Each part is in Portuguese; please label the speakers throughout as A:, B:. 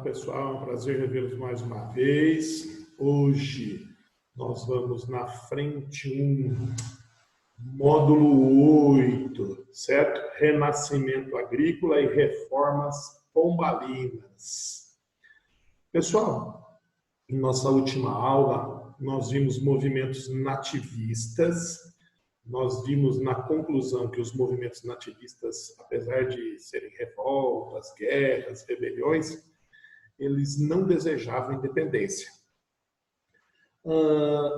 A: pessoal, é um prazer revê-los mais uma vez. Hoje nós vamos na frente 1, módulo 8, certo? Renascimento agrícola e reformas pombalinas. Pessoal, em nossa última aula, nós vimos movimentos nativistas. Nós vimos na conclusão que os movimentos nativistas, apesar de serem revoltas, guerras, rebeliões, eles não desejavam independência.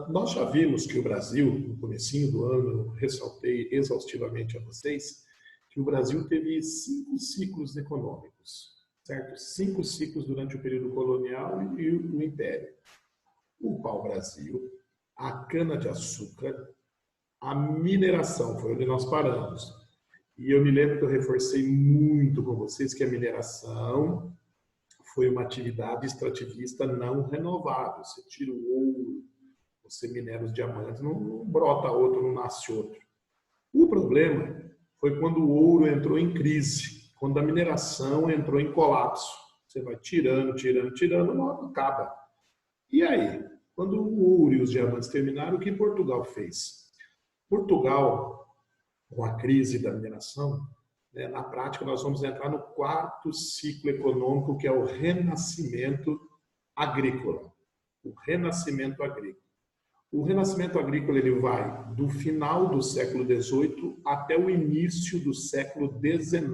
A: Nós já vimos que o Brasil, no comecinho do ano, eu ressaltei exaustivamente a vocês, que o Brasil teve 5 ciclos econômicos, certo? 5 ciclos durante o período colonial e o Império. O pau-brasil, a cana-de-açúcar, a mineração, foi onde nós paramos. E eu me lembro que eu reforcei muito com vocês que a mineração foi uma atividade extrativista não renovável. Você tira o ouro, você minera os diamantes, não brota outro, não nasce outro. O problema foi quando o ouro entrou em crise, quando a mineração entrou em colapso. Você vai tirando, uma hora acaba. E aí, quando o ouro e os diamantes terminaram, o que Portugal fez? Portugal, com a crise da mineração, na prática nós vamos entrar no 4º ciclo econômico, que é o renascimento agrícola. O renascimento agrícola. O renascimento agrícola ele vai do final do século XVIII até o início do século XIX.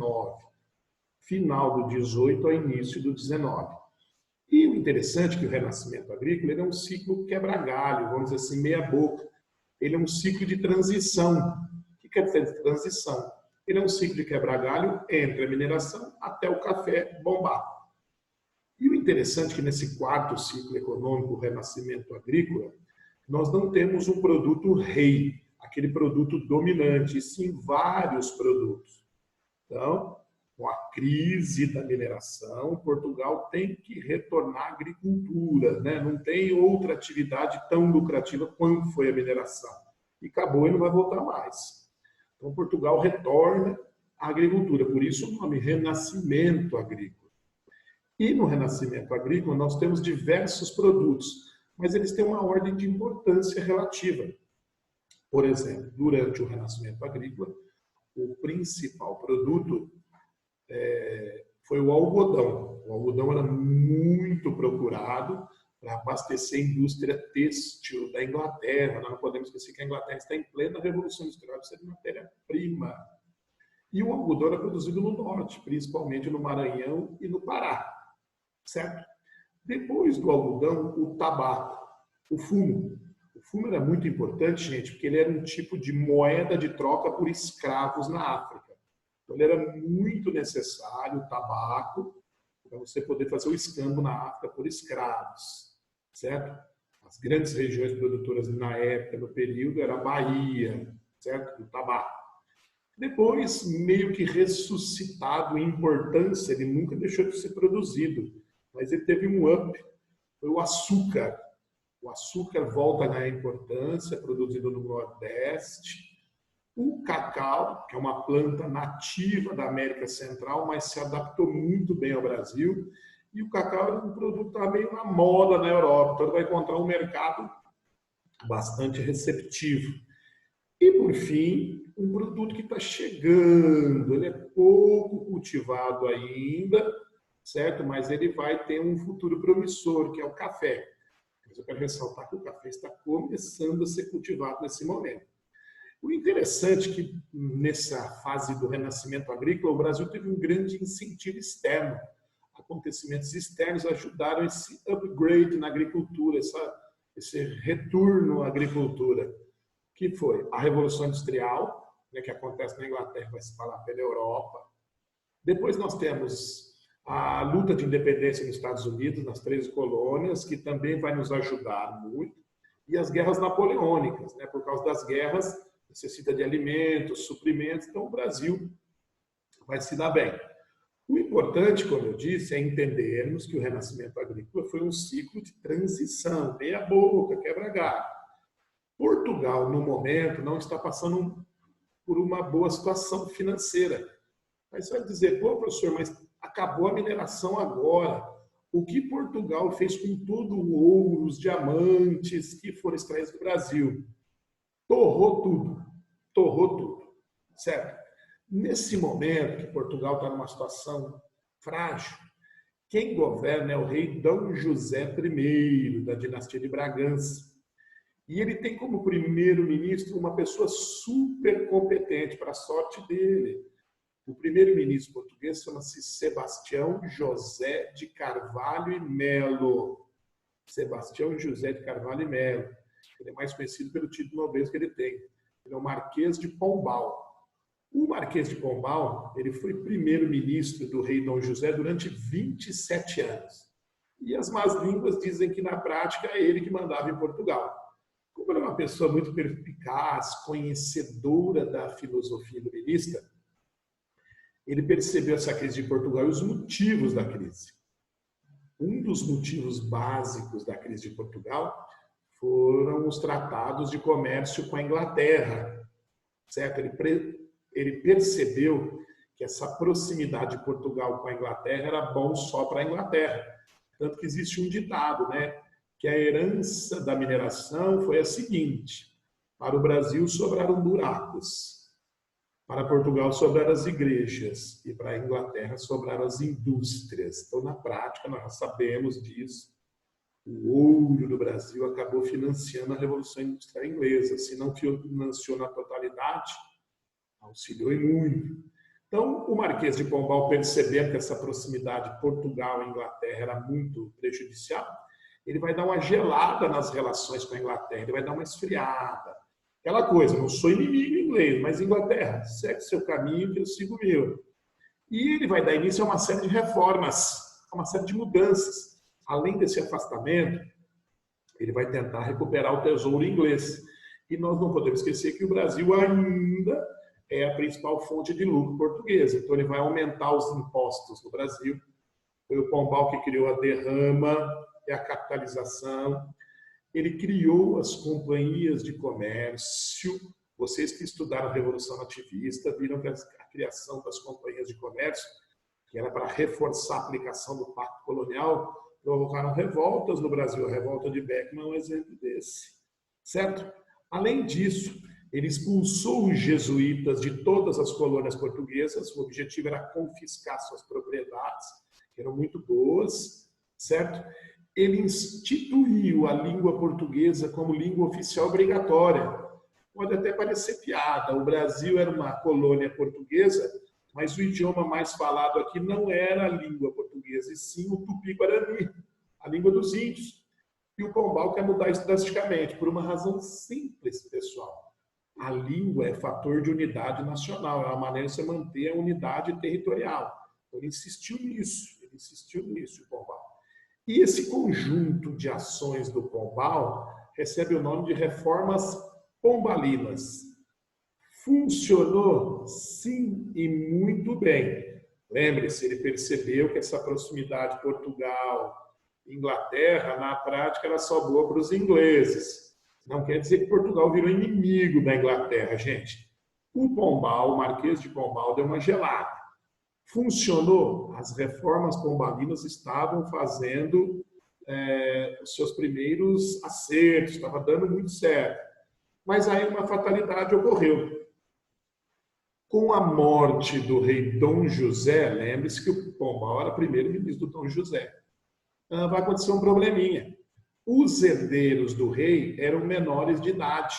A: Final do XVIII ao início do XIX. E o interessante é que o renascimento agrícola ele é um ciclo quebra-galho, vamos dizer assim, meia-boca. Ele é um ciclo de transição. O que quer dizer de transição? Ele é um ciclo de quebra-galho entre a mineração até o café bombar. E o interessante é que nesse 4º ciclo econômico, o renascimento agrícola, nós não temos um produto rei, aquele produto dominante, e sim vários produtos. Então, com a crise da mineração, Portugal tem que retornar à agricultura, né? Não tem outra atividade tão lucrativa quanto foi a mineração. E acabou e não vai voltar mais. Então, Portugal retorna à agricultura, por isso o nome Renascimento Agrícola. E no Renascimento Agrícola nós temos diversos produtos, mas eles têm uma ordem de importância relativa. Por exemplo, durante o Renascimento Agrícola, o principal produto foi o algodão. O algodão era muito procurado para abastecer a indústria têxtil da Inglaterra. Nós não podemos esquecer que a Inglaterra está em plena Revolução Industrial, precisa de matéria-prima. E o algodão era produzido no norte, principalmente no Maranhão e no Pará, certo? Depois do algodão, o tabaco, o fumo. O fumo era muito importante, gente, porque ele era um tipo de moeda de troca por escravos na África. Então, ele era muito necessário, o tabaco, para você poder fazer o escambo na África por escravos, certo? As grandes regiões produtoras na época, no período, era a Bahia, certo? Do tabaco. Depois, meio que ressuscitado em importância, ele nunca deixou de ser produzido, mas ele teve um up, foi o açúcar. O açúcar volta a ganhar importância, produzido no Nordeste. O cacau, que é uma planta nativa da América Central, mas se adaptou muito bem ao Brasil. E o cacau é um produto que está meio na moda na Europa, então ele vai encontrar um mercado bastante receptivo. E, por fim, um produto que está chegando, ele é pouco cultivado ainda, certo? Mas ele vai ter um futuro promissor, que é o café. Mas eu quero ressaltar que o café está começando a ser cultivado nesse momento. O interessante é que, nessa fase do renascimento agrícola, o Brasil teve um grande incentivo externo. Acontecimentos externos ajudaram esse upgrade na agricultura, esse retorno à agricultura, que foi a Revolução Industrial, que acontece na Inglaterra, vai se espalhar pela Europa. Depois nós temos a luta de independência nos Estados Unidos, nas 13 colônias, que também vai nos ajudar muito. E as guerras napoleônicas, por causa das guerras, necessita de alimentos, suprimentos, então o Brasil vai se dar bem. O importante, como eu disse, é entendermos que o renascimento agrícola foi um ciclo de transição, meia boca, quebra-galho. Portugal, no momento, não está passando por uma boa situação financeira. Aí você vai dizer, pô, professor, mas acabou a mineração agora. o que Portugal fez com todo o ouro, os diamantes que foram extraídos do Brasil. Torrou tudo, certo? Nesse momento que Portugal está numa situação frágil, quem governa é o rei Dom José I, da dinastia de Bragança. E ele tem como primeiro-ministro uma pessoa super competente, para a sorte dele. O primeiro-ministro português chama-se Sebastião José de Carvalho e Melo. Sebastião José de Carvalho e Melo. Ele é mais conhecido pelo título nobreza que ele tem. Ele é o Marquês de Pombal. O Marquês de Pombal, ele foi primeiro-ministro do rei Dom José durante 27 anos. E as más línguas dizem que, na prática, é ele que mandava em Portugal. Como ele é uma pessoa muito perspicaz, conhecedora da filosofia iluminista, ele percebeu essa crise de Portugal e os motivos da crise. Um dos motivos básicos da crise de Portugal foram os tratados de comércio com a Inglaterra, certo? Ele percebeu que essa proximidade de Portugal com a Inglaterra era bom só para a Inglaterra. Tanto que existe um ditado, né? Que a herança da mineração foi a seguinte: para o Brasil sobraram buracos, para Portugal sobraram as igrejas e para a Inglaterra sobraram as indústrias. Então, na prática, nós sabemos disso. O ouro do Brasil acabou financiando a Revolução Industrial Inglesa. Se não financiou na totalidade, auxiliou em muito. Então, o Marquês de Pombal, percebendo que essa proximidade Portugal e Inglaterra era muito prejudicial, ele vai dar uma gelada nas relações com a Inglaterra, ele vai dar uma esfriada. Aquela coisa, não sou inimigo inglês, mas Inglaterra, segue seu caminho que eu sigo o meu. E ele vai dar início a uma série de reformas, a uma série de mudanças. Além desse afastamento, ele vai tentar recuperar o tesouro inglês. E nós não podemos esquecer que o Brasil ainda é a principal fonte de lucro portuguesa. Então, ele vai aumentar os impostos no Brasil. Foi o Pombal que criou a derrama e a capitalização. Ele criou as companhias de comércio. Vocês que estudaram a Revolução Nativista viram que a criação das companhias de comércio, que era para reforçar a aplicação do Pacto Colonial, provocaram revoltas no Brasil. A revolta de Beckmann é um exemplo desse. Certo? Além disso, ele expulsou os jesuítas de todas as colônias portuguesas. O objetivo era confiscar suas propriedades, que eram muito boas, certo? Ele instituiu a língua portuguesa como língua oficial obrigatória. Pode até parecer piada, o Brasil era uma colônia portuguesa, mas o idioma mais falado aqui não era a língua portuguesa, e sim o tupi-guarani, a língua dos índios. E o Pombal quer mudar isso drasticamente, por uma razão simples, pessoal. A língua é fator de unidade nacional, é uma maneira de você manter a unidade territorial. Então, ele insistiu nisso, o Pombal. E esse conjunto de ações do Pombal recebe o nome de reformas pombalinas. Funcionou? Sim, e muito bem. Lembre-se, ele percebeu que essa proximidade Portugal-Inglaterra, na prática, era só boa para os ingleses. Não quer dizer que Portugal virou inimigo da Inglaterra, gente. O Pombal, o Marquês de Pombal, deu uma gelada. Funcionou? As reformas pombalinas estavam fazendo os seus primeiros acertos, estava dando muito certo. Mas aí uma fatalidade ocorreu. Com a morte do rei Dom José, lembre-se que o Pombal era primeiro-ministro do Dom José, vai acontecer um probleminha. Os herdeiros do rei eram menores de idade.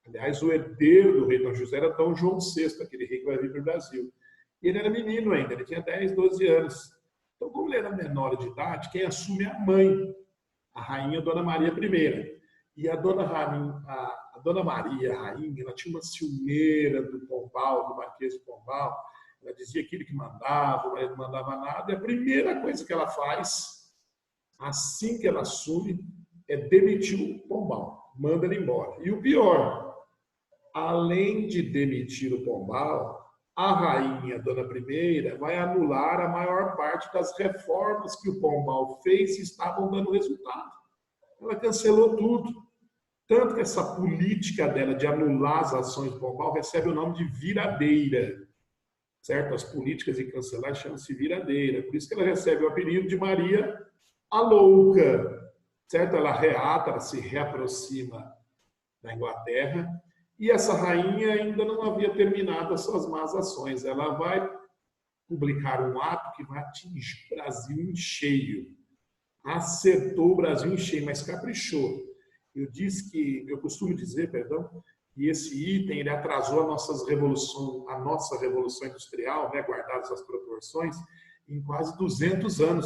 A: Aliás, o herdeiro do rei Dom José era Dom João VI, aquele rei que vai vir para o Brasil. E ele era menino ainda, ele tinha 10, 12 anos. Então, como ele era menor de idade, quem assume é a mãe, a rainha Dona Maria I. E a Dona Maria, a rainha, ela tinha uma ciumeira do Pombal, do Marquês de Pombal. Ela dizia que ele que mandava, o marido não mandava nada. E a primeira coisa que ela faz, assim que ela assume, é demitir o Pombal, manda ele embora. E o pior, além de demitir o Pombal, a rainha, Dona I, vai anular a maior parte das reformas que o Pombal fez e estavam dando resultado. Ela cancelou tudo. Tanto que essa política dela de anular as ações do Pombal recebe o nome de viradeira. certo? As políticas de cancelar chamam-se viradeira. Por isso que ela recebe o apelido de Maria a Louca, certo? Ela reata, ela se reaproxima da Inglaterra, e essa rainha ainda não havia terminado as suas más ações. Ela vai publicar um ato que vai atingir o Brasil em cheio. Acertou o Brasil em cheio, mas caprichou. Eu costumo dizer, perdão, que esse item ele atrasou a nossa revolução industrial, né, guardadas as proporções, em quase 200 anos.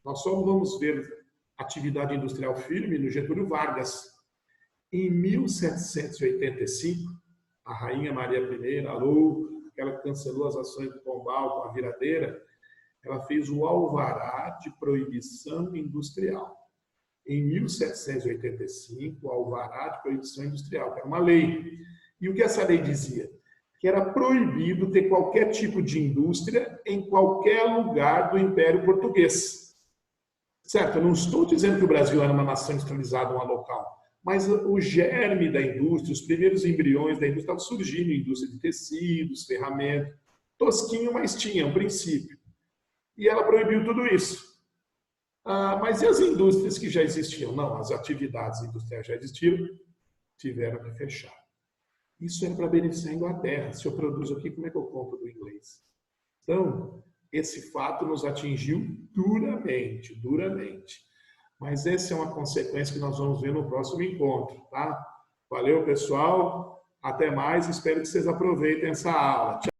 A: Nós só vamos ver atividade industrial firme no Getúlio Vargas. Em 1785, a rainha Maria I, ela cancelou as ações do Pombal com a viradeira, ela fez o alvará de proibição industrial. Em 1785, o alvará de proibição industrial, que era uma lei. E o que essa lei dizia? Que era proibido ter qualquer tipo de indústria em qualquer lugar do Império Português. Certo? Eu não estou dizendo que o Brasil era uma nação industrializada, uma local. Mas o germe da indústria, os primeiros embriões da indústria estavam surgindo, indústria de tecidos, ferramentas, tosquinho, mas tinha um princípio. E ela proibiu tudo isso. Mas e as indústrias que já existiam? Não, as atividades industriais já existiram, tiveram que fechar. Isso era para beneficiar a Inglaterra. Se eu produzo aqui, como é que eu compro do inglês? Então, esse fato nos atingiu duramente, duramente. Mas essa é uma consequência que nós vamos ver no próximo encontro, tá? Valeu, pessoal. Até mais. Espero que vocês aproveitem essa aula. Tchau.